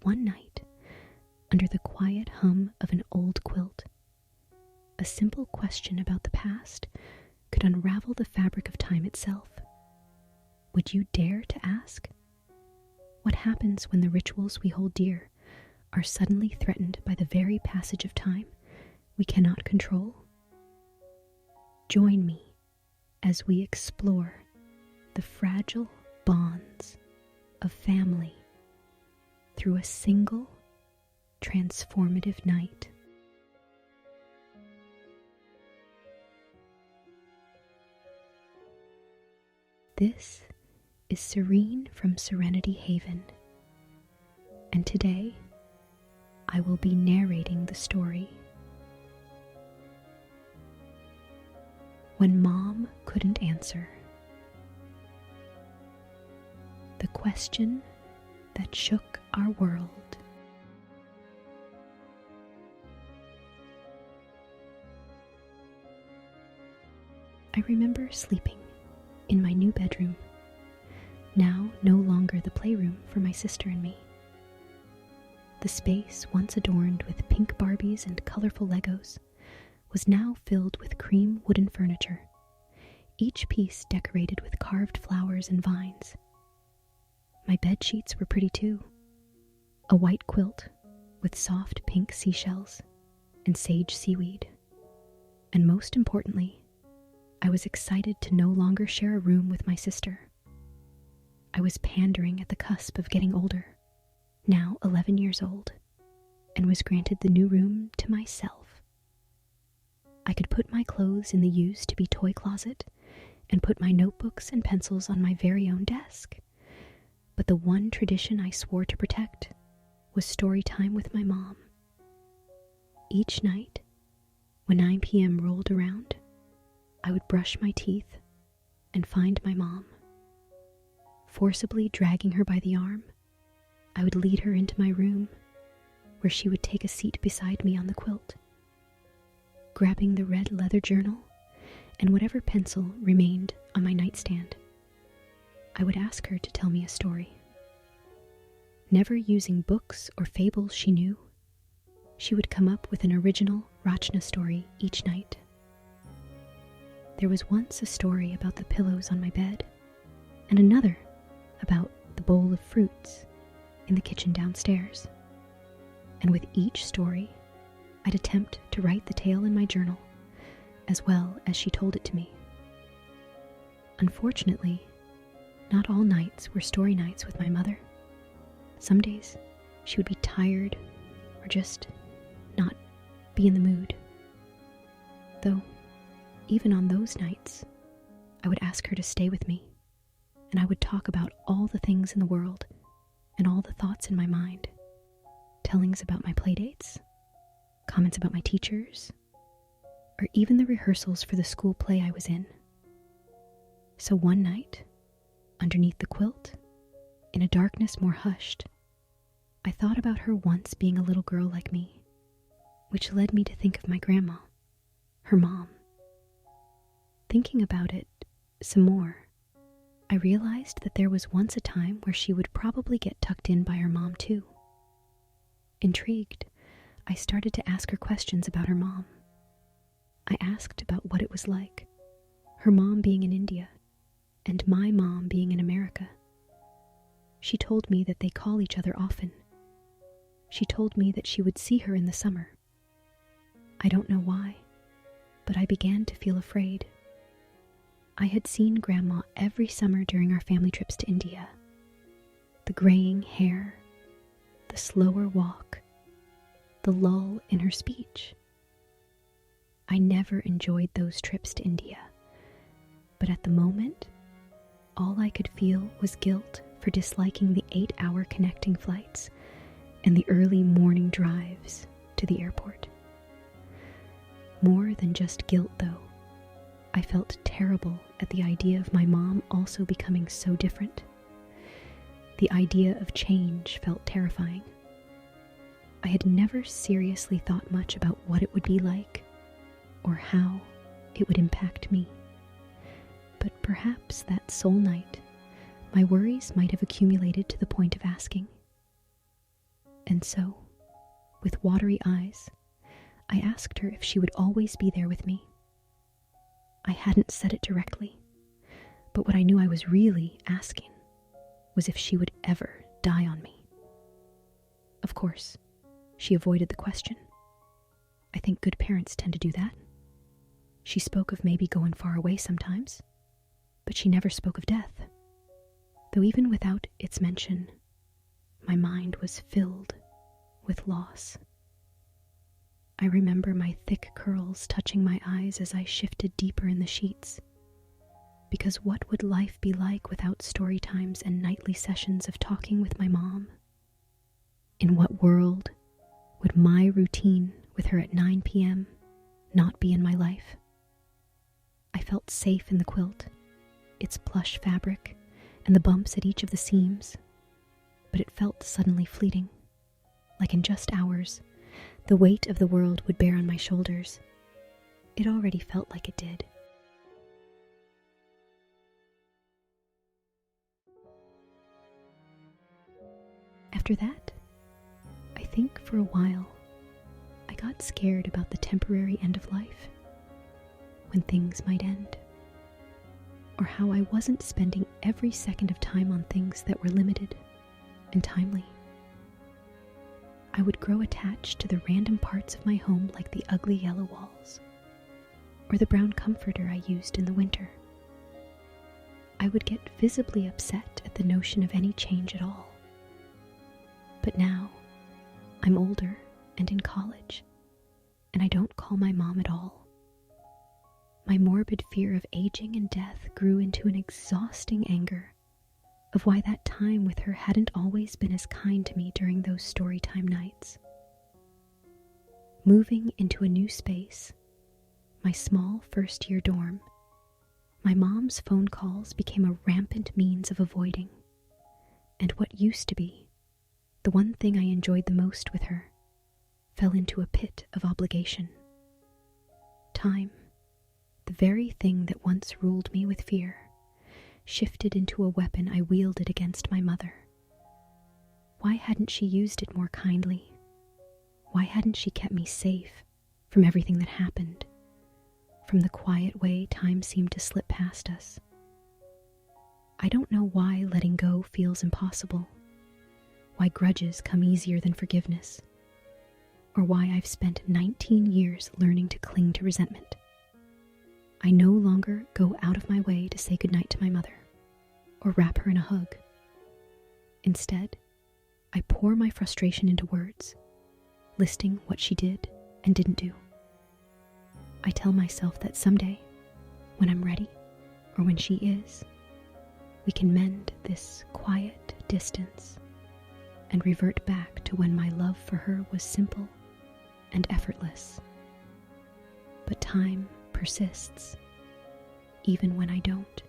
one night, under the quiet hum of an old quilt, a simple question about the past could unravel the fabric of time itself. Would you dare to ask? What happens when the rituals we hold dear are suddenly threatened by the very passage of time we cannot control? Join me as we explore the fragile bonds of family through a single transformative night. This is Serene from Serenity Haven, and today I will be narrating the story When Mom Couldn't Answer. The question that shook our world. I remember sleeping in my new bedroom, now no longer the playroom for my sister and me. The space once adorned with pink Barbies and colorful Legos was now filled with cream wooden furniture, each piece decorated with carved flowers and vines. My bed sheets were pretty too. A white quilt with soft pink seashells and sage seaweed. And most importantly, I was excited to no longer share a room with my sister. I was pandering at the cusp of getting older, now 11 years old, and was granted the new room to myself. I could put my clothes in the used-to-be toy closet and put my notebooks and pencils on my very own desk. But the one tradition I swore to protect was story time with my mom. Each night, when 9 p.m. rolled around, I would brush my teeth and find my mom. Forcibly dragging her by the arm, I would lead her into my room, where she would take a seat beside me on the quilt. Grabbing the red leather journal and whatever pencil remained on my nightstand, I would ask her to tell me a story. Never using books or fables she knew, she would come up with an original Rachna story each night. There was once a story about the pillows on my bed, and another about the bowl of fruits in the kitchen downstairs. And with each story, I'd attempt to write the tale in my journal, as well as she told it to me. Unfortunately, not all nights were story nights with my mother. Some days, she would be tired or just not be in the mood. Though, even on those nights, I would ask her to stay with me, and I would talk about all the things in the world and all the thoughts in my mind. Tellings about my playdates, comments about my teachers, or even the rehearsals for the school play I was in. So one night, underneath the quilt, in a darkness more hushed, I thought about her once being a little girl like me, which led me to think of my grandma, her mom. Thinking about it some more, I realized that there was once a time where she would probably get tucked in by her mom too. Intrigued, I started to ask her questions about her mom. I asked about what it was like, her mom being in India, and my mom being in America. She told me that they call each other often. She told me that she would see her in the summer. I don't know why, but I began to feel afraid. I had seen Grandma every summer during our family trips to India. The graying hair, the slower walk, the lull in her speech. I never enjoyed those trips to India, but at the moment, all I could feel was guilt for disliking the 8-hour connecting flights and the early morning drives to the airport. More than just guilt, though, I felt terrible at the idea of my mom also becoming so different. The idea of change felt terrifying. I had never seriously thought much about what it would be like, or how it would impact me. But perhaps that soul night, my worries might have accumulated to the point of asking, And so, with watery eyes, I asked her if she would always be there with me. I hadn't said it directly, but what I knew I was really asking was if she would ever die on me. Of course, she avoided the question. I think good parents tend to do that. She spoke of maybe going far away sometimes, but she never spoke of death, though even without its mention, my mind was filled with loss. I remember my thick curls touching my eyes as I shifted deeper in the sheets, because what would life be like without story times and nightly sessions of talking with my mom? In what world would my routine with her at 9 p.m. not be in my life? I felt safe in the quilt, its plush fabric, and the bumps at each of the seams, but it felt suddenly fleeting, like in just hours, the weight of the world would bear on my shoulders. It already felt like it did. After that, I think for a while, I got scared about the temporary end of life, when things might end, or how I wasn't spending every second of time on things that were limited and timely. I would grow attached to the random parts of my home, like the ugly yellow walls, or the brown comforter I used in the winter. I would get visibly upset at the notion of any change at all. But now, I'm older and in college, and I don't call my mom at all. My morbid fear of aging and death grew into an exhausting anger of why that time with her hadn't always been as kind to me during those storytime nights. Moving into a new space, my small first-year dorm, my mom's phone calls became a rampant means of avoiding, and what used to be the one thing I enjoyed the most with her fell into a pit of obligation. Time, the very thing that once ruled me with fear, shifted into a weapon I wielded against my mother. Why hadn't she used it more kindly? Why hadn't she kept me safe from everything that happened, from the quiet way time seemed to slip past us? I don't know why letting go feels impossible, why grudges come easier than forgiveness, or why I've spent 19 years learning to cling to resentment. I no longer go out of my way to say goodnight to my mother or wrap her in a hug. Instead, I pour my frustration into words, listing what she did and didn't do. I tell myself that someday, when I'm ready, or when she is, we can mend this quiet distance and revert back to when my love for her was simple and effortless. But time persists, even when I don't.